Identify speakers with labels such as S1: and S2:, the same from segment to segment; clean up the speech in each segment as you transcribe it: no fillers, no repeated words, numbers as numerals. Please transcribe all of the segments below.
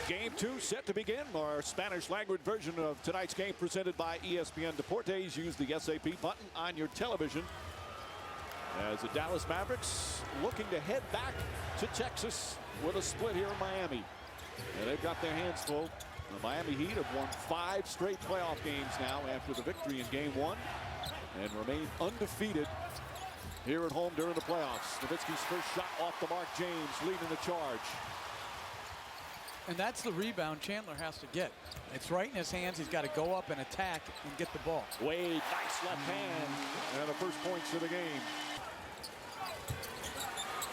S1: Game 2 set to begin. Our Spanish language version of tonight's game presented by ESPN Deportes. Use the SAP button on your television as the Dallas Mavericks looking to head back to Texas with a split here in Miami. And they've got their hands full. The Miami Heat have won 5 straight playoff games now after the victory in Game 1 and remain undefeated here at home during the playoffs. Nowitzki's first shot off the mark. James leading the charge.
S2: And that's the rebound Chandler has to get. It's right in his hands. He's got to go up and attack and get the ball.
S1: Wade, nice left hand. And the first points of the game.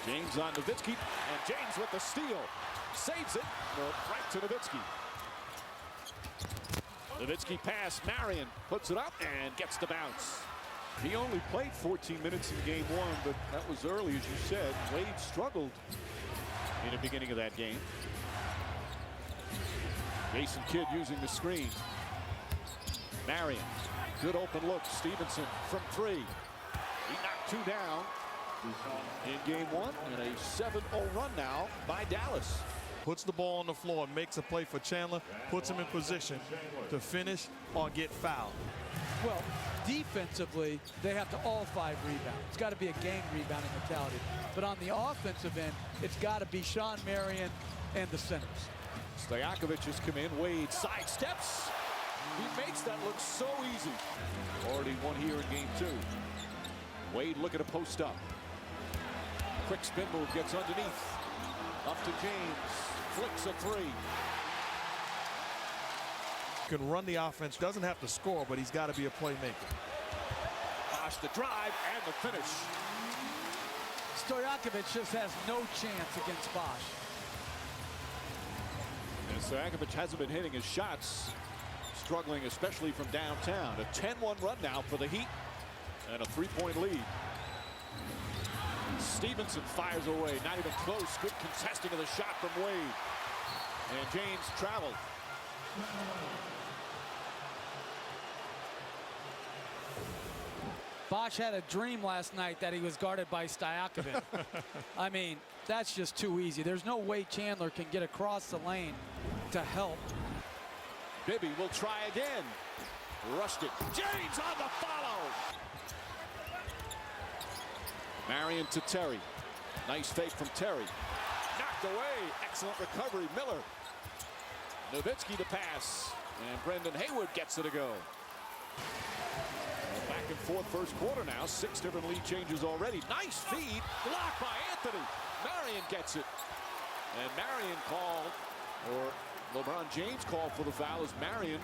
S1: James on Nowitzki. And James with the steal. Saves it. Right to Nowitzki. Nowitzki pass. Marion puts it up and gets the bounce. He only played 14 minutes in Game 1, but that was early, as you said. Wade struggled in the beginning of that game. Jason Kidd using the screen. Marion, good open look. Stevenson from 3. He knocked 2 down in Game 1, and a 7-0 run now by Dallas.
S3: Puts the ball on the floor, makes a play for Chandler, puts him in position to finish or get fouled.
S2: Well, defensively, they have to all 5 rebound. It's got to be a game rebounding mentality. But on the offensive end, it's got to be Sean Marion and the centers.
S1: Stojakovic has come in. Wade sidesteps. He makes that look so easy. Already one here in Game 2. Wade looking to post up. Quick spin move, gets underneath. Up to James. Flicks a 3.
S3: Can run the offense, doesn't have to score, but he's got to be a playmaker.
S1: Bosh the drive and the finish.
S2: Stojakovic just has no chance against Bosh.
S1: And Stojakovic hasn't been hitting his shots, struggling especially from downtown. A 10-1 run now for the Heat and a 3-point lead. Stevenson fires away, not even close. Good contesting of the shot from Wade. And James traveled.
S2: Bosh had a dream last night that he was guarded by Stojakovic. I mean, that's just too easy. There's no way Chandler can get across the lane to help.
S1: Bibby will try again. Rushed it. James on the follow. Marion to Terry. Nice fake from Terry. Knocked away. Excellent recovery. Miller. Nowitzki to pass. And Brendan Haywood gets it to go. Back and forth first quarter now. 6 different lead changes already. Nice feed. Blocked by Anthony. Marion gets it. And Marion called, or LeBron James called for the foul as Marion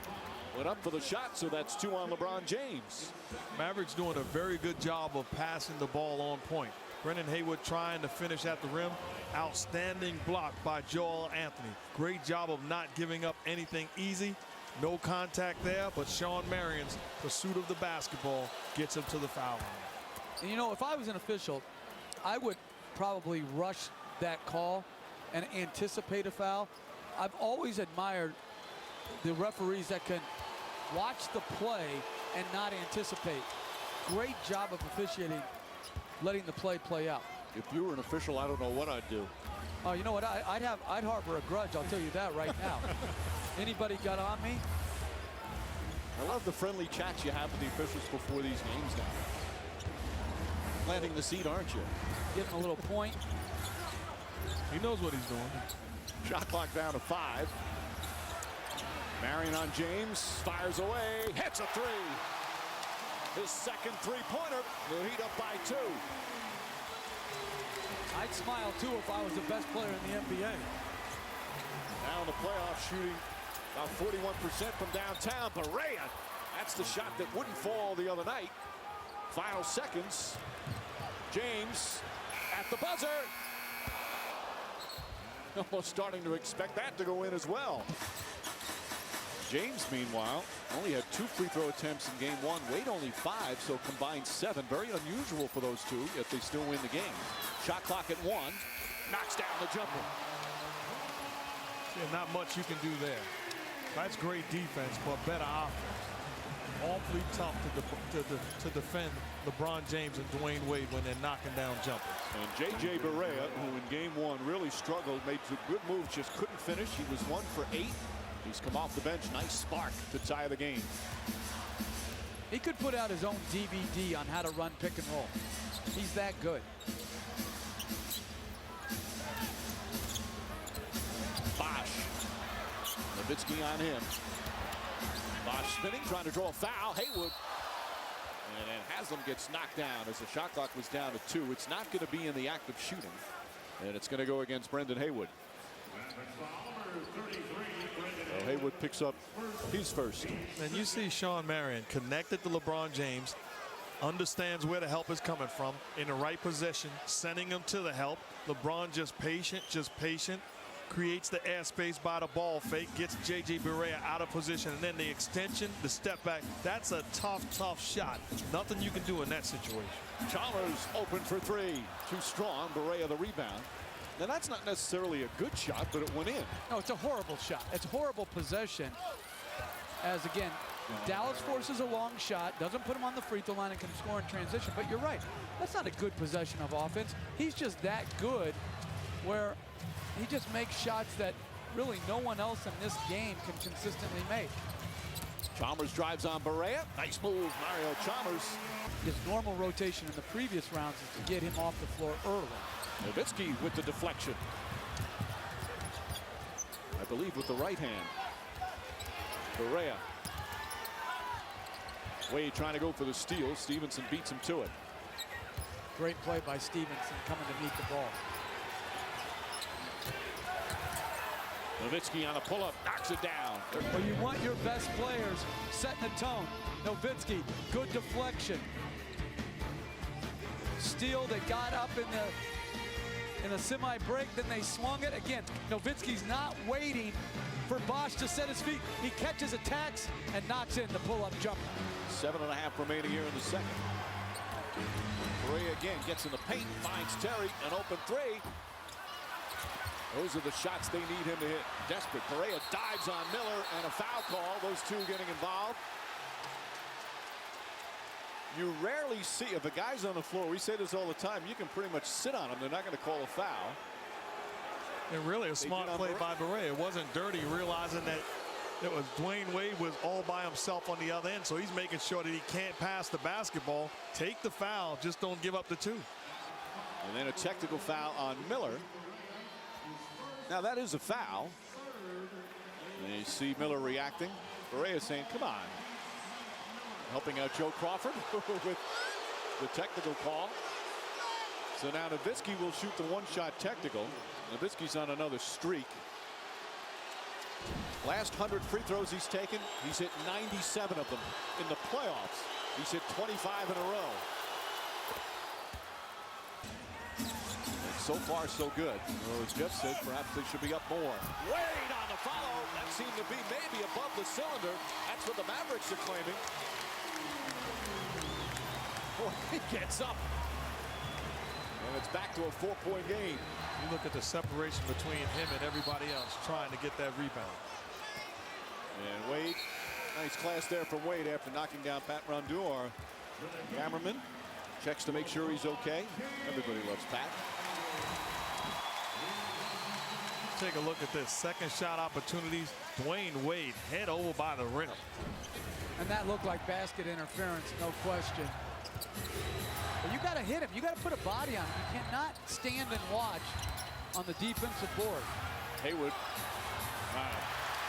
S1: went up for the shot, so that's 2 on LeBron James.
S3: Mavericks doing a very good job of passing the ball on point. Brendan Haywood trying to finish at the rim. Outstanding block by Joel Anthony. Great job of not giving up anything easy. No contact there, but Sean Marion's pursuit of the basketball gets him to the foul line.
S2: And you know, if I was an official, I would probably rush that call and anticipate a foul. I've always admired the referees that can watch the play and not anticipate. Great job of officiating, letting the play out.
S1: If you were an official, I don't know what I'd do.
S2: Oh, you know what? I'd harbor a grudge. I'll tell you that right now. Anybody got on me?
S1: I love the friendly chats you have with the officials before these games now. Planting the seed, aren't you?
S2: Getting a little point.
S3: He knows what he's doing.
S1: Shot clock down to 5. Marion on James, fires away, hits a 3. His second 3-pointer. The Heat up by 2.
S2: I'd smile too if I was the best player in the NBA.
S1: Now in the playoffs, shooting about 41% from downtown. Barea, that's the shot that wouldn't fall the other night. Final seconds. James at the buzzer. Almost starting to expect that to go in as well. James, meanwhile, only had 2 free throw attempts in Game 1. Wade only 5, so combined 7. Very unusual for those 2, yet they still win the game. Shot clock at 1. Knocks down the jumper.
S3: Yeah, not much you can do there. That's great defense, but better offense. Awfully tough to defend LeBron James and Dwayne Wade when they're knocking down jumpers.
S1: And J.J. Barea, who in Game 1 really really struggled, made some good moves, just couldn't finish. He was 1 for 8. He's come off the bench. Nice spark to tie the game.
S2: He could put out his own DVD on how to run pick and roll. He's that good.
S1: Bosch. Nowitzki on him. Bosch spinning, trying to draw a foul. Haywood. And then Haslam gets knocked down as the shot clock was down to 2. It's not going to be in the act of shooting. And it's going to go against Brendan Haywood. So Haywood picks up his first.
S3: And you see Sean Marion connected to LeBron James, understands where the help is coming from, in the right position, sending him to the help. LeBron just patient, creates the airspace by the ball fake, gets J.J. Barea out of position, and then the extension, the step back. That's a tough shot. Nothing you can do in that situation.
S1: Chalmers open for 3. Too strong. Barea the rebound. Now that's not necessarily a good shot, but it went in.
S2: No, it's a horrible shot. It's a horrible possession. As again, Dallas forces a long shot, doesn't put him on the free throw line and can score in transition. But you're right. That's not a good possession of offense. He's just that good where he just makes shots that really no one else in this game can consistently make.
S1: Chalmers drives on Barea. Nice move, Mario Chalmers.
S2: His normal rotation in the previous rounds is to get him off the floor early.
S1: Nowitzki with the deflection. I believe with the right hand. Barea. Wade trying to go for the steal. Stevenson beats him to it.
S2: Great play by Stevenson coming to meet the ball.
S1: Nowitzki on a pull-up, knocks it down.
S2: Well, you want your best players setting the tone. Nowitzki, good deflection. Steal, they got up in the semi-break, then they swung it. Again, Nowitzki's not waiting for Bosch to set his feet. He catches, attacks, and knocks in the pull-up jumper.
S1: 7.5 remaining here in the second. Barea again gets in the paint, finds Terry, an open 3. Those are the shots they need him to hit. Desperate. Barea dives on Miller and a foul call. Those two getting involved. You rarely see, if a guy's on the floor, we say this all the time, you can pretty much sit on him. They're not going to call a foul.
S3: And really a smart play by Barea. It wasn't dirty, realizing that it was Dwayne Wade was all by himself on the other end. So he's making sure that he can't pass the basketball. Take the foul, just don't give up the 2.
S1: And then a technical foul on Miller. Now that is a foul. And you see Miller reacting. Barea saying, come on. Helping out Joe Crawford with the technical call. So now Nowitzki will shoot the one-shot technical. Nowitzki's on another streak. Last 100 free throws he's taken, he's hit 97 of them. In the playoffs, he's hit 25 in a row. And so far, so good. Well, as Jeff said, perhaps they should be up more. Wade on the follow. That seemed to be maybe above the cylinder. That's what the Mavericks are claiming. Boy, he gets up. And it's back to a 4-point game.
S3: You look at the separation between him and everybody else trying to get that rebound.
S1: And Wade, nice class there from Wade after knocking down Pat Rondeau, our cameraman. Checks to make sure he's okay. Everybody loves Pat.
S3: Take a look at this. Second shot opportunities. Dwayne Wade head over by the rim.
S2: And that looked like basket interference, no question. But you got to hit him. You got to put a body on him. You cannot stand and watch on the defensive board.
S1: Haywood. Wow.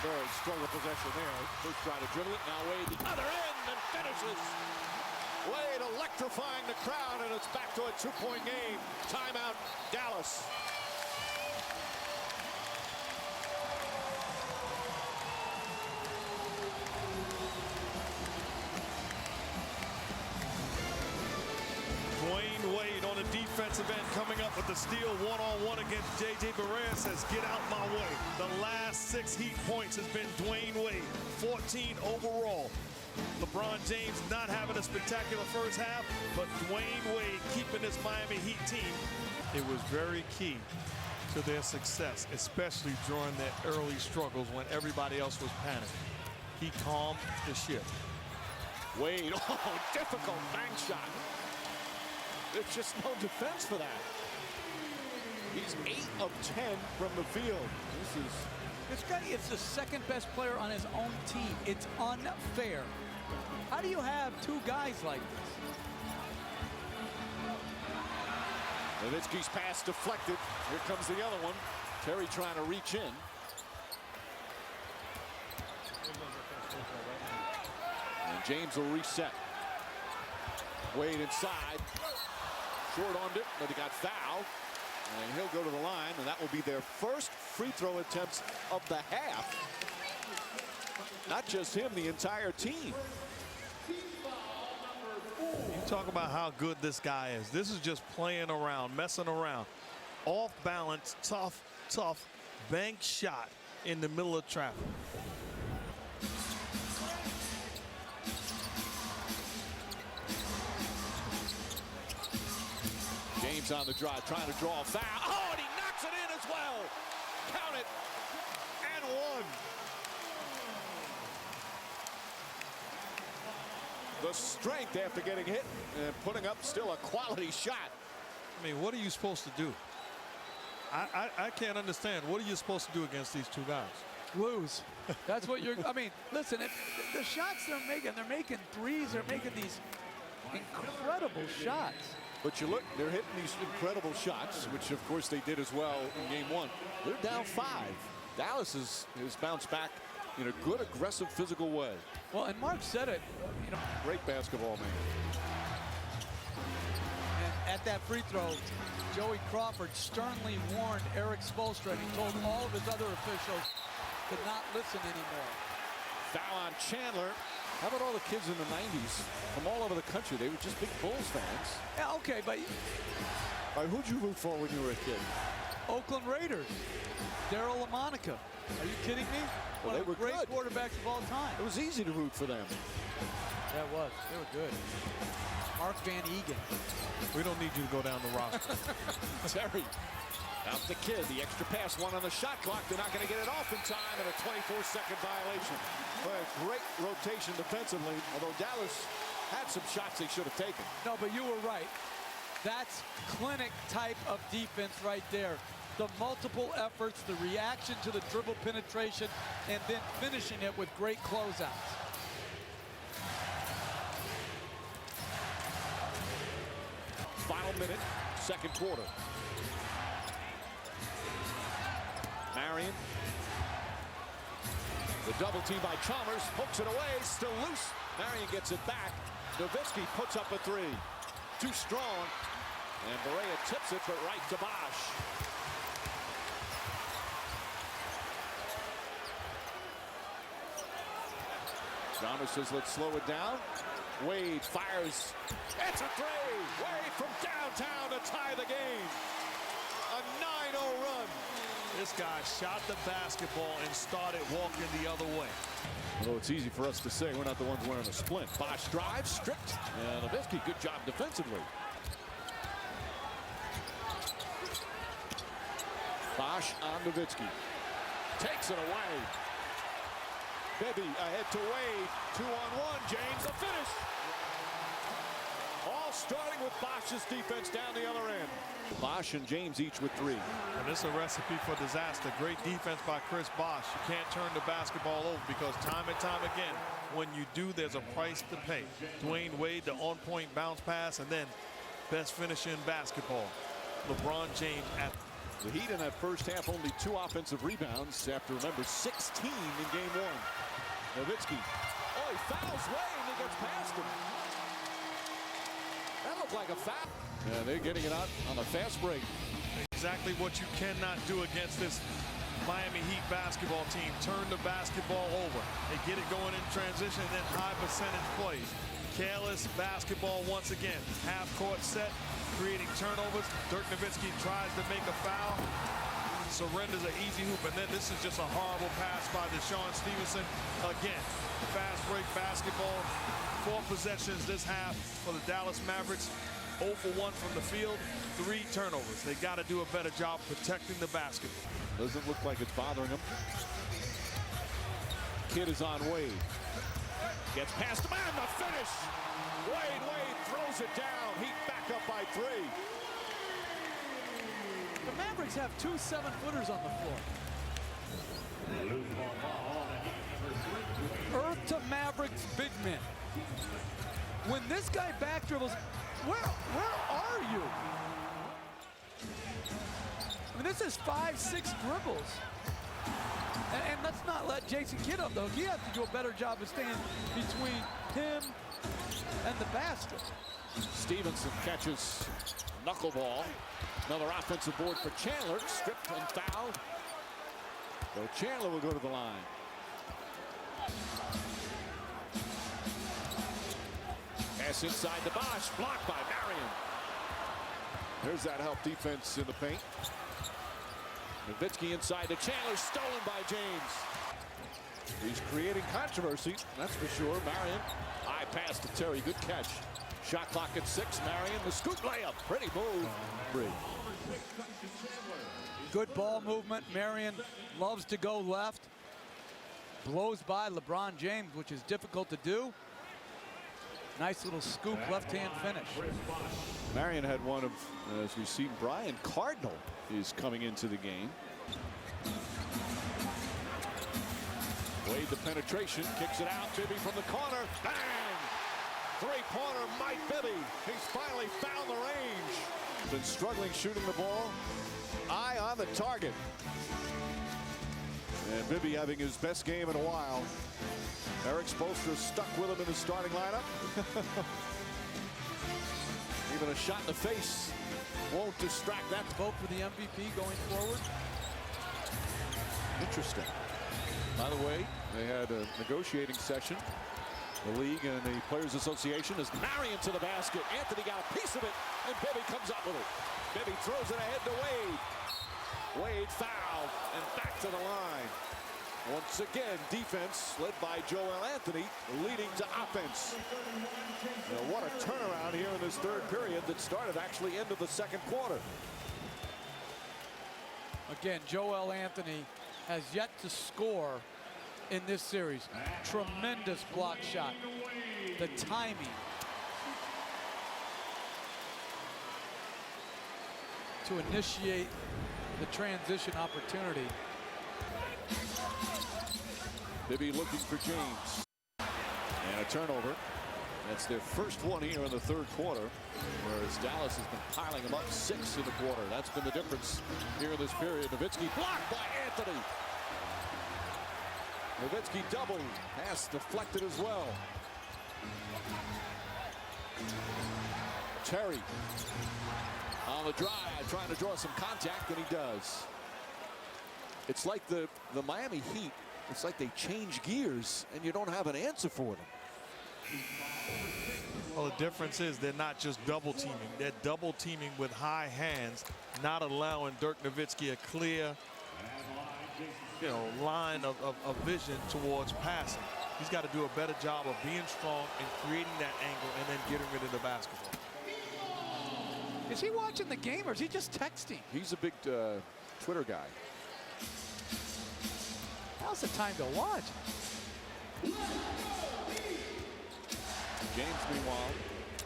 S1: Very struggle possession there. First try to dribble it. Now Wade the other end and finishes. Wade electrifying the crowd, and it's back to a 2-point game. Timeout, Dallas.
S3: Dwayne Wade on the defensive end coming up with the steal one-on-one against J.J. Barea, says, get out my way. The last 6 Heat points has been Dwayne Wade, 14 overall. LeBron James not having a spectacular first half, but Dwayne Wade keeping this Miami Heat team. It was very key to their success, especially during their early struggles when everybody else was panicking. He calmed the ship.
S1: Wade, oh, difficult bank shot. There's just no defense for that. He's 8 of 10 from the field.
S2: This guy is the second best player on his own team. It's unfair. How do you have two guys like this?
S1: Nowitzki's pass deflected. Here comes the other one. Terry trying to reach in. And James will reset. Wade inside. Short-armed it, but he got fouled. And he'll go to the line, and that will be their first free throw attempts of the half. Not just him, the entire team.
S3: You talk about how good this guy is. This is just playing around, messing around. Off balance, tough bank shot in the middle of traffic.
S1: James on the drive, trying to draw a foul. Oh, and he knocks it in as well. Count it. And one. The strength after getting hit and putting up still a quality shot.
S3: I mean, what are you supposed to do? I can't understand. What are you supposed to do against these two guys?
S2: Lose. That's what you're. I mean, listen, the shots they're making threes, they're making these incredible shots.
S1: But you look, they're hitting these incredible shots, which of course they did as well in game one. They're down 5. Dallas has bounced back in a good, aggressive, physical way.
S2: Well, and Mark said it, you know.
S1: Great basketball, man.
S2: And at that free throw, Joey Crawford sternly warned Eric Spoelstra, and he told all of his other officials to not listen anymore.
S1: Foul on Chandler. How about all the kids in the 90s from all over the country? They were just big Bulls fans.
S2: Yeah, okay, but
S1: Who'd you root for when you were a kid?
S2: Oakland Raiders, Darryl LaMonica. Are you kidding me?
S1: Well,
S2: One of
S1: they
S2: the
S1: were
S2: great
S1: good.
S2: quarterbacks of all time.
S1: It was easy to root for them.
S2: That was. They were good. Mark Van Egan.
S3: We don't need you to go down the roster.
S1: Terry. Out the kid, the extra pass, one on the shot clock. They're not going to get it off in time, and a 24-second violation. But a great rotation defensively, although Dallas had some shots they should have taken.
S2: No, but you were right. That's clinic type of defense right there. The multiple efforts, the reaction to the dribble penetration, and then finishing it with great closeouts.
S1: Final minute, second quarter. Marion. The double team by Chalmers, pokes it away, still loose. Marion gets it back. Nowitzki puts up a 3. Too strong. And Barea tips it, but right to Bosch. Chalmers says, let's slow it down. Wade fires. It's a 3. Wade from downtown to tie the game. A 9-0 run.
S3: This guy shot the basketball and started walking the other way.
S1: Although it's easy for us to say, we're not the ones wearing a splint. Bosch drives, stripped. And Nowitzki, good job defensively. Bosch on Nowitzki. Takes it away. Bibby ahead to Wade. 2-on-1. James, the finish. All starting with Bosch's defense down the other end. Bosch and James each with 3.
S3: And this is a recipe for disaster. Great defense by Chris Bosch. You can't turn the basketball over because time and time again, when you do, there's a price to pay. Dwayne Wade, the on-point bounce pass, and then best finisher in basketball, LeBron James.
S1: The Heat in that first half only 2 offensive rebounds after, remember, 16 in game 1. Nowitzki. Oh, he fouls Wade and he gets past him. That looked like a foul. Yeah, they're getting it out on a fast break.
S3: Exactly what you cannot do against this Miami Heat basketball team. Turn the basketball over. They get it going in transition and then high percentage plays. Careless basketball once again. Half court set, creating turnovers. Dirk Nowitzki tries to make a foul. Surrenders an easy hoop, and then this is just a horrible pass by Deshaun Stevenson. Again, fast break basketball. 4 possessions this half for the Dallas Mavericks. 0 for 1 from the field, 3 turnovers. They got to do a better job protecting the basketball.
S1: Doesn't look like it's bothering him. Kid is on Wade. Gets past him and the finish. Wade throws it down. Heat back up by 3.
S2: The Mavericks have 2 7-footers on the floor. Earth to Mavericks big men. When this guy back dribbles, where are you? I mean, this is 5-6 dribbles. And let's not let Jason Kidd up, though. He has to do a better job of staying between him and the basket.
S1: Stevenson catches knuckleball. Another offensive board for Chandler. Stripped and fouled. So Chandler will go to the line. Pass inside the Bosch. Blocked by Marion. There's that help defense in the paint. Nowitzki inside to Chandler, stolen by James. He's creating controversy, that's for sure. Marion, high pass to Terry, good catch. Shot clock at 6, Marion, the scoop layup, pretty move.
S2: Good ball movement. Marion loves to go left. Blows by LeBron James, which is difficult to do. Nice little scoop, left-hand finish.
S1: Marion had one of, as we see, Brian Cardinal is coming into the game. Wade the penetration, kicks it out. Bibby from the corner, bang! Three-pointer, Mike Bibby. He's finally found the range. Been struggling shooting the ball. Eye on the target. And Bibby having his best game in a while. Eric Spoelstra stuck with him in the starting lineup. Even a shot in the face won't distract that.
S2: Vote for the MVP going forward.
S1: Interesting. By the way, they had a negotiating session. The league and the Players Association is Marion to the basket. Anthony got a piece of it, and Bibby comes up with it. Bibby throws it ahead to Wade. Wade fouled and back to the line. Once again, defense led by Joel Anthony, leading to offense. Now, what a turnaround here in this third period that started actually into the second quarter.
S2: Again, Joel Anthony has yet to score in this series. Tremendous block shot. The timing to initiate the transition opportunity.
S1: Bibby looking for James. And a turnover. That's their first one here in the third quarter, whereas Dallas has been piling them up 6 in the quarter. That's been the difference here in this period. Nowitzki blocked by Anthony. Nowitzki doubled. Pass deflected as well. Terry on the drive, trying to draw some contact, and he does. It's like the Miami Heat. It's like they change gears, and you don't have an answer for them.
S3: Well, the difference is they're not just double teaming. They're double teaming with high hands, not allowing Dirk Nowitzki a clear, line of vision towards passing. He's got to do a better job of being strong and creating that angle and then getting rid of the basketball.
S2: Is he watching the game or is he just texting?
S1: He's a big Twitter guy.
S2: Now's the time to watch.
S1: James, meanwhile,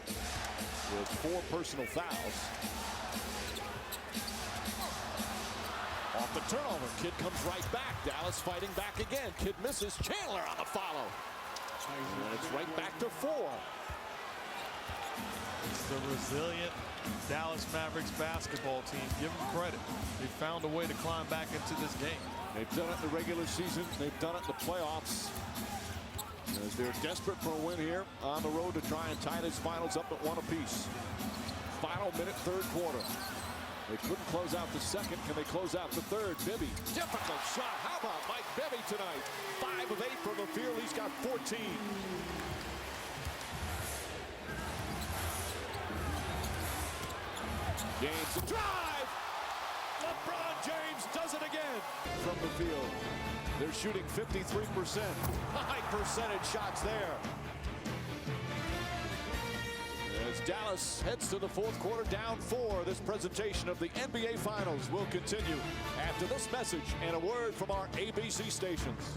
S1: with 4 personal fouls. Off the turnover, Kidd comes right back. Dallas fighting back again. Kidd misses. Chandler on the follow. And it's right back to 4.
S3: It's the resilient Dallas Mavericks basketball team. Give them credit. They found a way to climb back into this game.
S1: They've done it in the regular season. They've done it in the playoffs. As they're desperate for a win here on the road to try and tie this finals up at 1 apiece. Final minute, third quarter. They couldn't close out the second. Can they close out the third? Bibby, difficult shot. How about Mike Bibby tonight? 5 of 8 from the field. He's got 14. James, the drive. LeBron James does it again from the field. They're shooting 53%. High percentage shots there. As Dallas heads to the fourth quarter, down 4. This presentation of the NBA Finals will continue after this message and a word from our ABC stations.